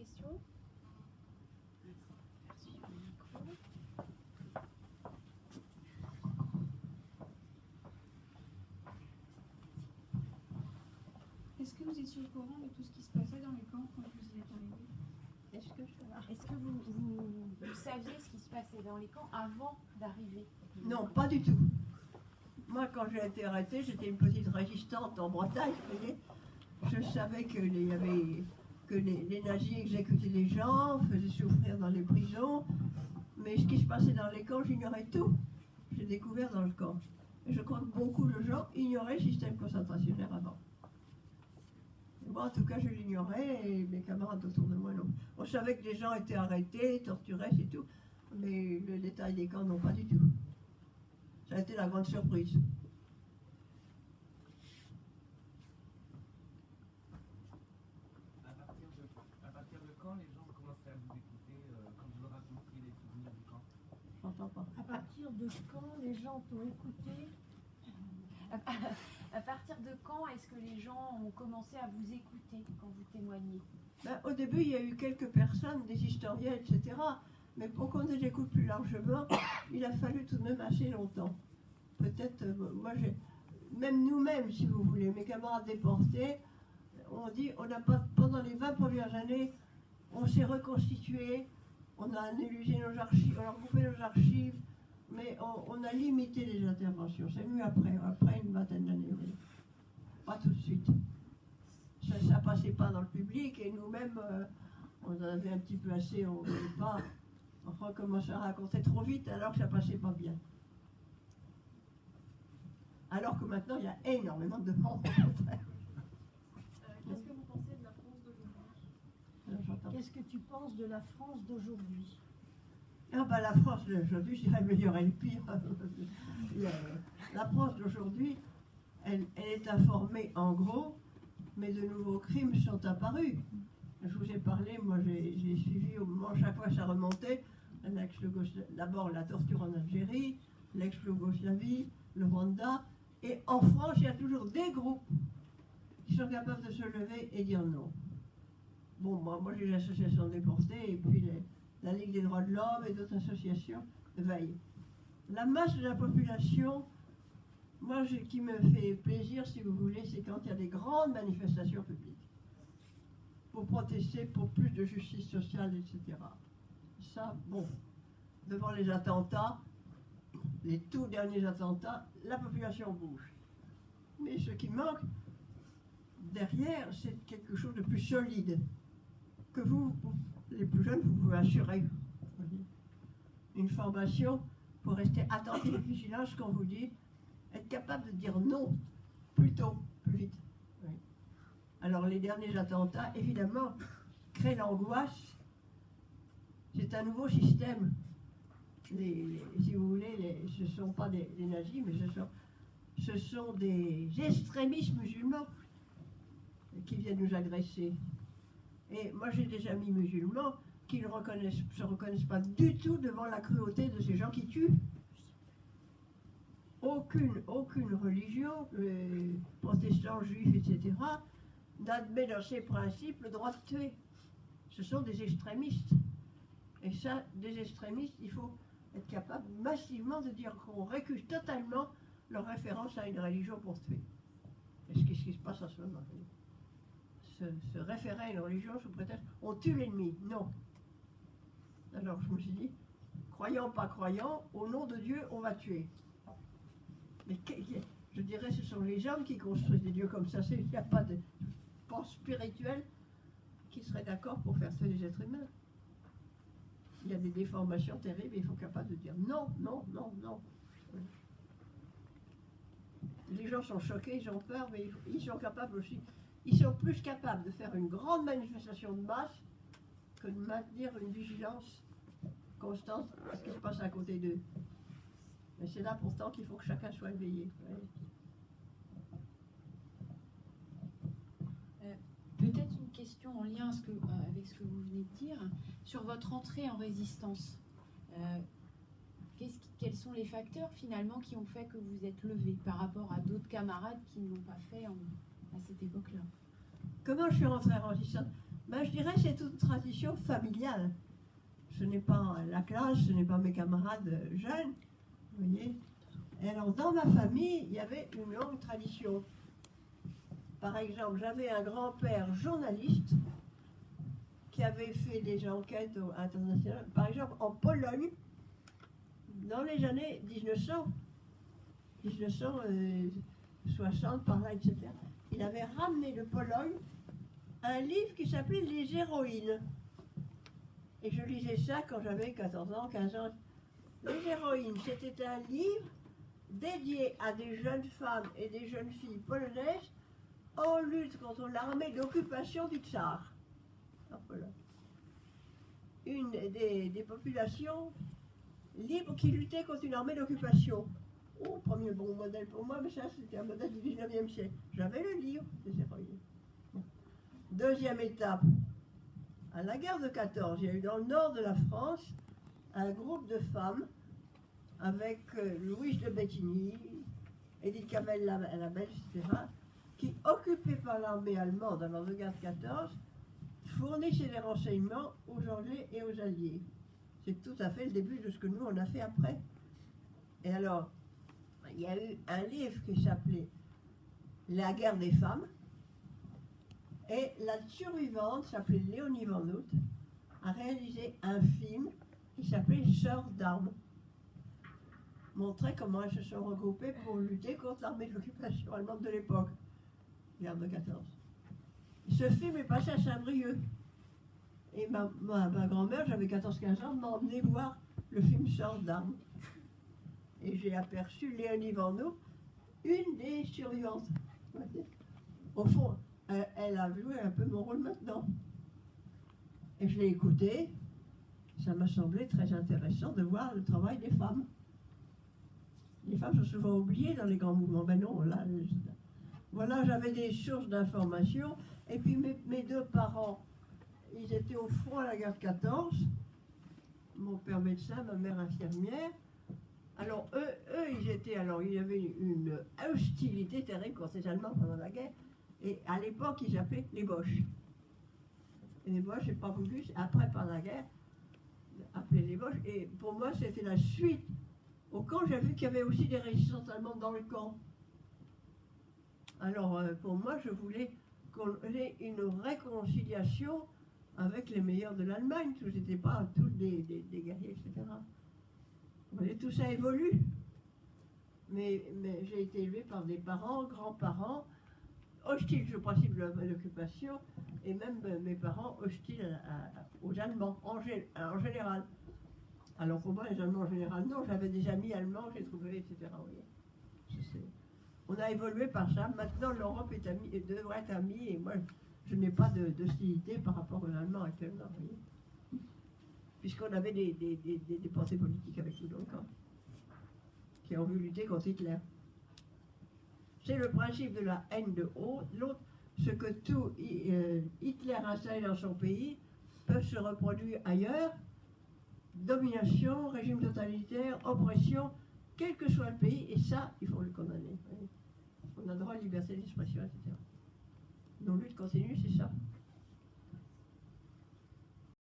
question? Est-ce que vous étiez au courant de tout ce qui se passait dans les camps quand vous y êtes arrivé? Est-ce que vous saviez ce qui se passait dans les camps avant d'arriver? Non, pas du tout. Moi, quand j'ai été arrêtée, j'étais une petite résistante en Bretagne, vous voyez. Je savais que les nazis exécutaient les gens, faisaient souffrir dans les prisons. Mais ce qui se passait dans les camps, j'ignorais tout. J'ai découvert dans le camp. Et je crois que beaucoup de gens ignoraient le système concentrationnaire avant. Moi, en tout cas, je l'ignorais et mes camarades autour de moi, non. On savait que des gens étaient arrêtés, torturés, c'est tout. Mais le détail des camps, non, pas du tout. Ça a été la grande surprise. À partir de quand les gens ont commencé à vous écouter quand vous leur racontez les souvenirs du camp? J'entends pas. À partir de quand les gens t'ont écouté? À partir de quand est-ce que les gens ont commencé à vous écouter quand vous témoignez? Ben, au début, il y a eu quelques personnes, des historiens, etc. Mais pour qu'on les écoute plus largement, il a fallu tout de même assez longtemps. Peut-être, moi, même nous-mêmes, si vous voulez, mes camarades déportés, on dit, on n'a pas, pendant les 20 premières années, on s'est reconstitué, on a analysé nos archives, on a regroupé nos archives, mais on a limité les interventions. C'est mieux après une vingtaine d'années, oui. Pas tout de suite. Ça passait pas dans le public et nous-mêmes, on en avait un petit peu assez, on ne voulait pas recommencer à raconter trop vite alors que ça passait pas bien. Alors que maintenant, il y a énormément de monde. Qu'est-ce que vous pensez de la France d'aujourd'hui? Qu'est-ce que tu penses de la France d'aujourd'hui? Ah ben, la France d'aujourd'hui, je dirais le meilleur et le pire. La France d'aujourd'hui, elle est informée en gros, mais de nouveaux crimes sont apparus. Je vous ai parlé, moi j'ai suivi au moment, chaque fois ça remontait, d'abord la torture en Algérie, l'ex-Yougoslavie, le Rwanda, et en France, il y a toujours des groupes qui sont capables de se lever et dire non. Bon, moi j'ai l'association déportée, et puis la Ligue des droits de l'homme et d'autres associations veillent. La masse de la population, moi, ce qui me fait plaisir, si vous voulez, c'est quand il y a des grandes manifestations publiques pour protester pour plus de justice sociale, etc. Ça, bon, devant les attentats, les tout derniers attentats, la population bouge. Mais ce qui manque derrière, c'est quelque chose de plus solide que vous, les plus jeunes, vous pouvez assurer. Une formation pour rester attentif et vigilant à ce qu'on vous dit, être capable de dire non plus tôt, plus vite. Oui. Alors les derniers attentats, évidemment, créent l'angoisse. C'est un nouveau système. Si vous voulez, ce ne sont pas des nazis, mais ce sont des extrémistes musulmans qui viennent nous agresser. Et moi j'ai des amis musulmans qui ne se reconnaissent pas du tout devant la cruauté de ces gens qui tuent. Aucune religion, protestants, juifs, etc., n'admet dans ses principes le droit de tuer. Ce sont des extrémistes. Et ça, des extrémistes, il faut être capable massivement de dire qu'on récuse totalement leur référence à une religion pour tuer. Et ce qui se passe en ce moment. Se référer à une religion sous prétexte on tue l'ennemi. Non. Alors je me suis dit, croyant pas croyant, au nom de Dieu, on va tuer. Mais je dirais ce sont les hommes qui construisent des dieux comme ça. Il n'y a pas de force spirituelle qui serait d'accord pour faire tuer les êtres humains. Il y a des déformations terribles et il faut être capable de dire non, non, non, non. Les gens sont choqués, ils ont peur, mais ils sont capables aussi. Ils sont plus capables de faire une grande manifestation de masse que de maintenir une vigilance constante à ce qui se passe à côté d'eux. Mais c'est là pourtant qu'il faut que chacun soit éveillé. Peut-être une question en lien avec ce que vous venez de dire. Sur votre entrée en résistance, quels sont les facteurs finalement qui ont fait que vous êtes levé par rapport à d'autres camarades qui ne l'ont pas fait à cette époque-là? Comment je suis rentrée en résistance? Ben, je dirais que c'est une tradition familiale. Ce n'est pas la classe, ce n'est pas mes camarades jeunes, vous voyez. Et alors, dans ma famille, il y avait une longue tradition. Par exemple, j'avais un grand-père journaliste qui avait fait des enquêtes internationales. Par exemple, en Pologne, dans les années 1960, par là, etc., il avait ramené de Pologne un livre qui s'appelait Les Héroïnes. Et je lisais ça quand j'avais 14 ans, 15 ans. Les Héroïnes, c'était un livre dédié à des jeunes femmes et des jeunes filles polonaises en lutte contre l'armée d'occupation du Tsar. En Pologne. Une des populations libres qui luttaient contre une armée d'occupation. Oh, premier bon modèle pour moi, mais ça c'était un modèle du 19e siècle. J'avais le livre des Héroïnes. Deuxième étape, à la guerre de 14, il y a eu dans le nord de la France un groupe de femmes avec Louise de Bettigny, Edith Cavell la Belle, etc., qui, occupées par l'armée allemande alors de guerre de 14, fournissaient des renseignements aux Anglais et aux Alliés. C'est tout à fait le début de ce que nous on a fait après. Et alors, il y a eu un livre qui s'appelait La guerre des femmes. Et la survivante, s'appelait Léonie Van Hout, a réalisé un film qui s'appelait Sœurs d'armes. Montrait comment elles se sont regroupées pour lutter contre l'armée de l'occupation allemande de l'époque, guerre de 14. Ce film est passé à Saint-Brieuc. Et ma grand-mère, j'avais 14-15 ans, m'a emmené voir le film Sœurs d'armes. Et j'ai aperçu Léonie Van Hout, une des survivantes. Au fond, elle a joué un peu mon rôle maintenant. Et je l'ai écoutée. Ça m'a semblé très intéressant de voir le travail des femmes. Les femmes sont souvent oubliées dans les grands mouvements. Ben non, là, voilà, j'avais des sources d'informations. Et puis mes deux parents, ils étaient au front à la guerre de 14. Mon père médecin, ma mère infirmière. Alors eux, ils étaient, alors il y avait une hostilité terrible contre les Allemands pendant la guerre. Et à l'époque, ils appelaient les Boches. Et les Boches, j'ai pas voulu, après, par la guerre, appeler les Boches. Et pour moi, c'était la suite. Au camp, j'ai vu qu'il y avait aussi des résistances allemandes dans le camp. Alors, pour moi, je voulais qu'on ait une réconciliation avec les meilleurs de l'Allemagne. Tous n'étaient pas tous des guerriers, etc. Vous voyez, tout ça évolue. Mais j'ai été élevée par des parents, grands-parents, hostiles au principe de l'occupation, et même mes parents hostiles aux Allemands, en général. Alors pour moi, les Allemands en général, non, j'avais des amis allemands, j'ai trouvé, etc. On a évolué par ça. Maintenant, l'Europe devrait être amie, et moi, je n'ai pas d'hostilité par rapport aux Allemands actuellement, vous voyez. Puisqu'on avait des pensées politiques avec nous dans le camp, qui ont voulu lutter contre Hitler. C'est le principe de la haine de l'autre, ce que tout Hitler installé dans son pays peut se reproduire ailleurs. Domination, régime totalitaire, oppression, quel que soit le pays, et ça, il faut le condamner. On a droit à la liberté d'expression, etc. Nos luttes continuent, c'est ça.